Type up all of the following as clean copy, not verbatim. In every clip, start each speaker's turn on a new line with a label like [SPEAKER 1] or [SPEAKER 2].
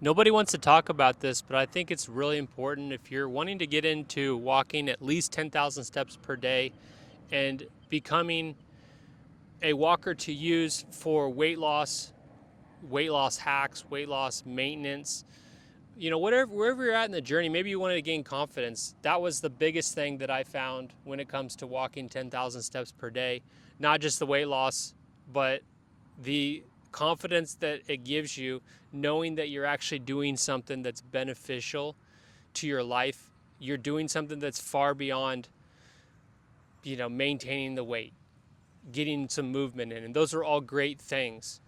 [SPEAKER 1] Nobody wants to talk about this, but I think it's really important if you're wanting to get into walking at least 10,000 steps per day and becoming a walker to use for weight loss hacks, weight loss maintenance, whatever, wherever you're at in the journey, maybe you wanted to gain confidence. That was the biggest thing that I found when it comes to walking 10,000 steps per day. Not just the weight loss, but the confidence that it gives you, knowing that you're actually doing something that's beneficial to your life. You're doing something that's far beyond, maintaining the weight, getting some movement in. And those are all great things.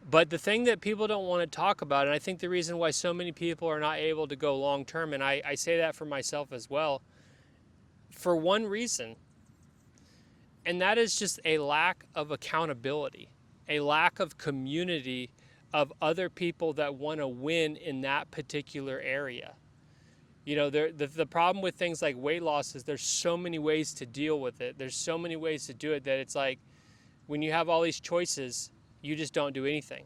[SPEAKER 1] But the thing that people don't want to talk about, and I think the reason why so many people are not able to go long term, and I say that for myself as well, for one reason, and that is just a lack of accountability, a lack of community of other people that want to win in that particular area. The problem with things like weight loss is there's so many ways to deal with it. There's so many ways to do it that it's like when you have all these choices, you just don't do anything.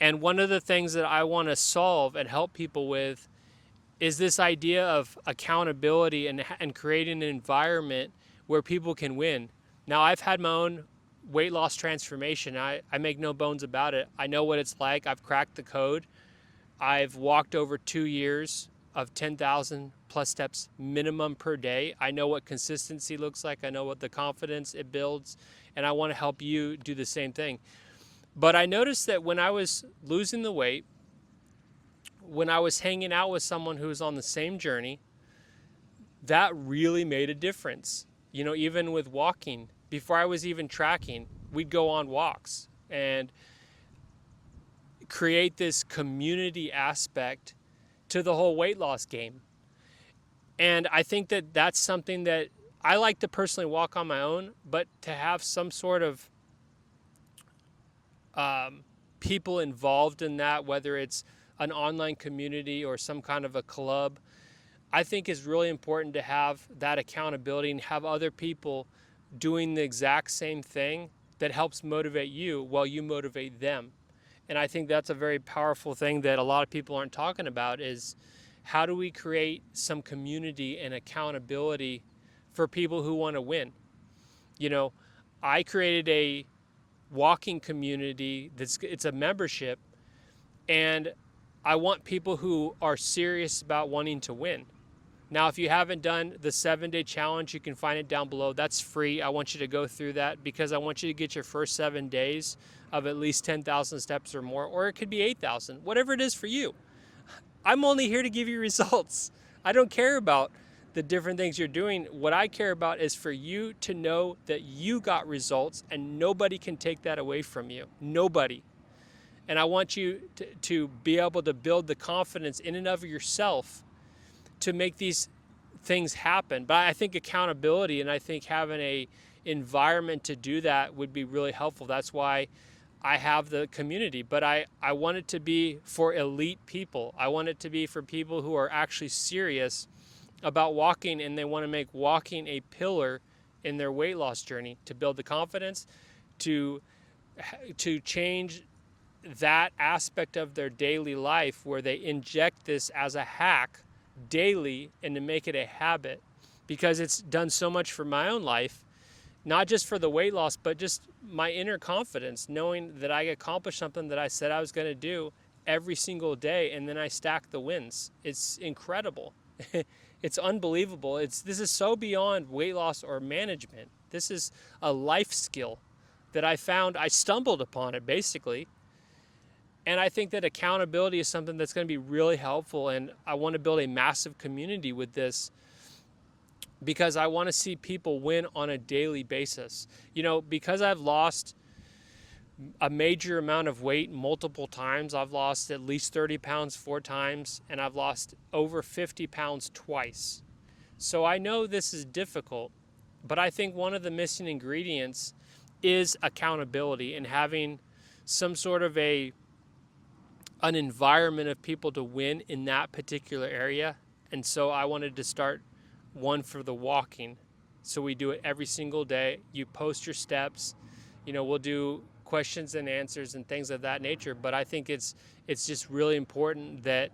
[SPEAKER 1] And one of the things that I want to solve and help people with is this idea of accountability and creating an environment where people can win. Now, I've had my own weight loss transformation. I make no bones about it. I know what it's like. I've cracked the code. I've walked over 2 years of 10,000 plus steps minimum per day. I know what consistency looks like. I know what the confidence it builds. And I want to help you do the same thing. But I noticed that when I was losing the weight, when I was hanging out with someone who was on the same journey, that really made a difference. Even with walking, before I was even tracking, we'd go on walks and create this community aspect to the whole weight loss game. And I think that that's something that I like to personally walk on my own, but to have some sort of people involved in that, whether it's an online community or some kind of a club, I think is really important to have that accountability and have other people doing the exact same thing that helps motivate you while you motivate them. And I think that's a very powerful thing that a lot of people aren't talking about is how do we create some community and accountability for people who want to win? I created a walking community it's a membership, and I want people who are serious about wanting to win. Now, if you haven't done the 7-day challenge, you can find it down below. That's free. I want you to go through that because I want you to get your first 7 days of at least 10,000 steps or more, or it could be 8,000, whatever it is for you. I'm only here to give you results. I don't care about the different things you're doing. What I care about is for you to know that you got results and nobody can take that away from you. Nobody. And I want you to be able to build the confidence in and of yourself to make these things happen. But I think accountability and I think having a environment to do that would be really helpful. That's why I have the community, but I want it to be for elite people. I want it to be for people who are actually serious about walking and they want to make walking a pillar in their weight loss journey to build the confidence, to change that aspect of their daily life where they inject this as a hack daily and to make it a habit, because it's done so much for my own life, not just for the weight loss, but just my inner confidence, knowing that I accomplished something that I said I was going to do every single day, and then I stack the wins. It's incredible. It's unbelievable. This is so beyond weight loss or management. This is a life skill that I found. I stumbled upon it basically. And I think that accountability is something that's going to be really helpful. And I want to build a massive community with this because I want to see people win on a daily basis. Because I've lost a major amount of weight multiple times. I've lost at least 30 pounds 4 times, and I've lost over 50 pounds twice. So I know this is difficult, but I think one of the missing ingredients is accountability and having some sort of an environment of people to win in that particular area. And so I wanted to start one for the walking. So we do it every single day. You post your steps. We'll do questions and answers and things of that nature. But I think it's just really important that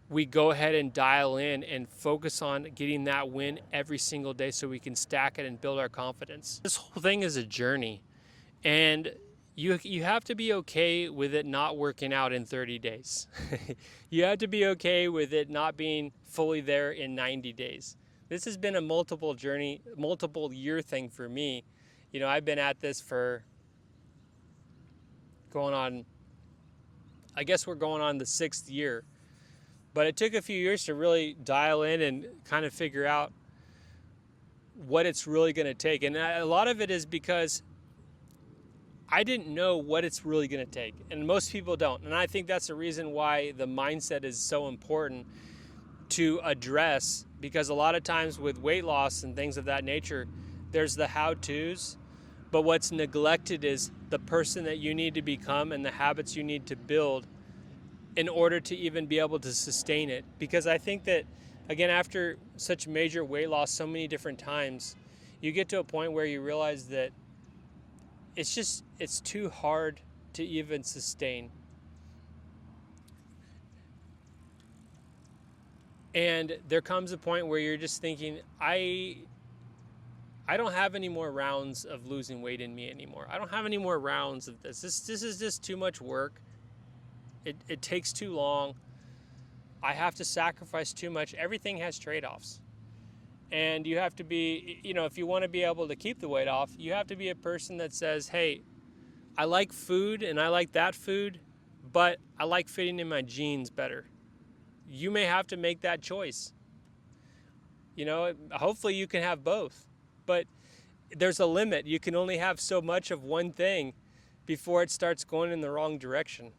[SPEAKER 1] we go ahead and dial in and focus on getting that win every single day so we can stack it and build our confidence. This whole thing is a journey, and you have to be okay with it not working out in 30 days. You have to be okay with it not being fully there in 90 days. This has been a multiple year thing for me. You know, I've been at this for I guess we're going on the 6th year. But it took a few years to really dial in and kind of figure out what it's really going to take. And a lot of it is because I didn't know what it's really going to take. And most people don't. And I think that's the reason why the mindset is so important to address, because a lot of times with weight loss and things of that nature, there's the how-tos, but what's neglected is the person that you need to become and the habits you need to build in order to even be able to sustain it. Because I think that, again, after such major weight loss so many different times, you get to a point where you realize that it's too hard to even sustain. And there comes a point where you're just thinking, I don't have any more rounds of losing weight in me anymore. I don't have any more rounds of this. This is just too much work. It takes too long. I have to sacrifice too much. Everything has trade-offs. And you have to be, if you want to be able to keep the weight off, you have to be a person that says, hey, I like food and I like that food, but I like fitting in my jeans better. You may have to make that choice. Hopefully you can have both, but there's a limit. You can only have so much of one thing before it starts going in the wrong direction.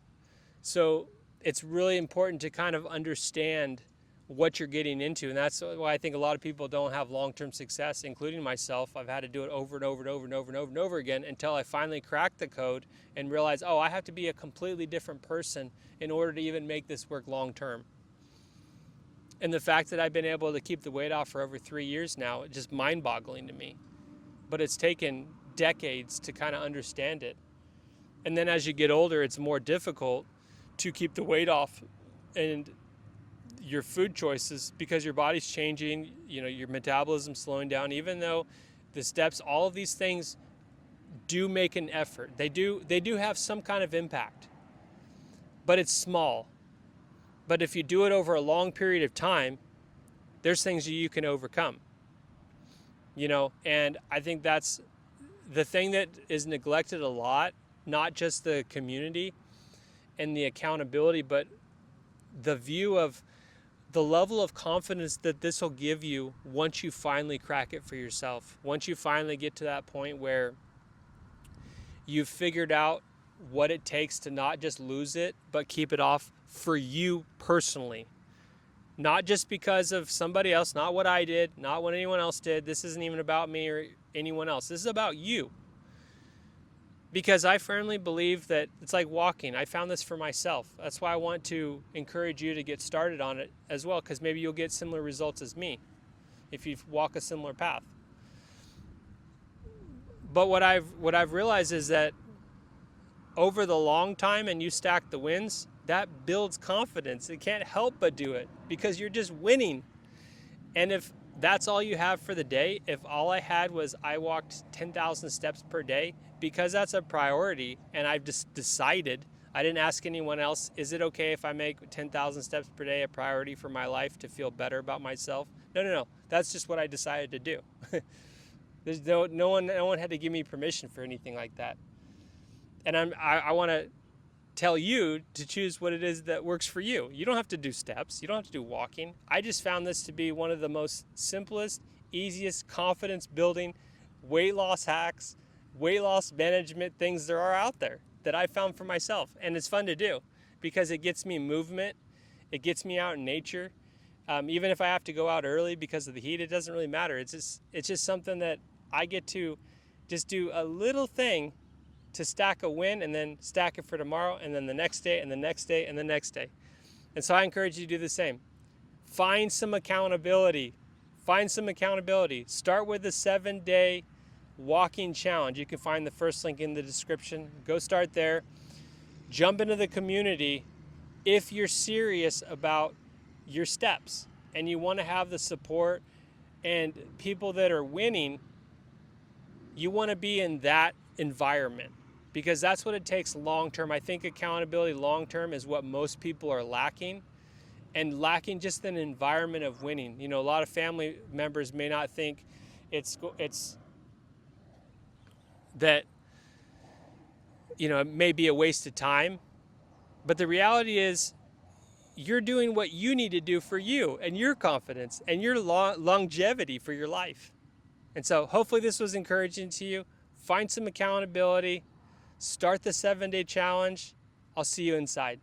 [SPEAKER 1] So it's really important to kind of understand what you're getting into. And that's why I think a lot of people don't have long-term success, including myself. I've had to do it over and over and over and over and over and over again until I finally cracked the code and realized, I have to be a completely different person in order to even make this work long-term. And the fact that I've been able to keep the weight off for over 3 years now, it's just mind-boggling to me. But it's taken decades to kind of understand it. And then as you get older, it's more difficult to keep the weight off and your food choices, because your body's changing, your metabolism's slowing down. Even though the steps, all of these things do make an effort. They do have some kind of impact, but it's small. But if you do it over a long period of time, there's things that you can overcome. And I think that's the thing that is neglected a lot, not just the community and the accountability, but the view of the level of confidence that this will give you once you finally crack it for yourself. Once you finally get to that point where you've figured out what it takes to not just lose it, but keep it off for you personally. Not just because of somebody else, not what I did, not what anyone else did. This isn't even about me or anyone else. This is about you. Because I firmly believe that it's like walking. I found this for myself. That's why I want to encourage you to get started on it as well, because maybe you'll get similar results as me if you walk a similar path. But what I've realized is that over the long time, and you stack the wins, that builds confidence. It can't help but do it because you're just winning. And if that's all you have for the day, if all I had was I walked 10,000 steps per day, because that's a priority, and I've just decided, I didn't ask anyone else, is it okay if I make 10,000 steps per day a priority for my life to feel better about myself? No. That's just what I decided to do. There's no one had to give me permission for anything like that. And I want to tell you to choose what it is that works for you. You don't have to do steps. You don't have to do walking. I just found this to be one of the most simplest, easiest, confidence building, weight loss hacks, weight loss management things there are out there that I found for myself. And it's fun to do because it gets me movement. It gets me out in nature. Even if I have to go out early because of the heat, it doesn't really matter. It's just something that I get to just do a little thing to stack a win, and then stack it for tomorrow, and then the next day, and the next day, and the next day. And so I encourage you to do the same. Find some accountability. Start with a 7-day Walking Challenge. You can find the first link in the description. Go start there. Jump into the community if you're serious about your steps and you want to have the support and people that are winning. You want to be in that environment because that's what it takes long term. I think accountability long term is what most people are lacking, and lacking just an environment of winning. You know, a lot of family members may not think it's that, you know, it may be a waste of time, but the reality is you're doing what you need to do for you and your confidence and your longevity for your life. And so hopefully this was encouraging to you. Find some accountability. Start the 7-day challenge. I'll see you inside.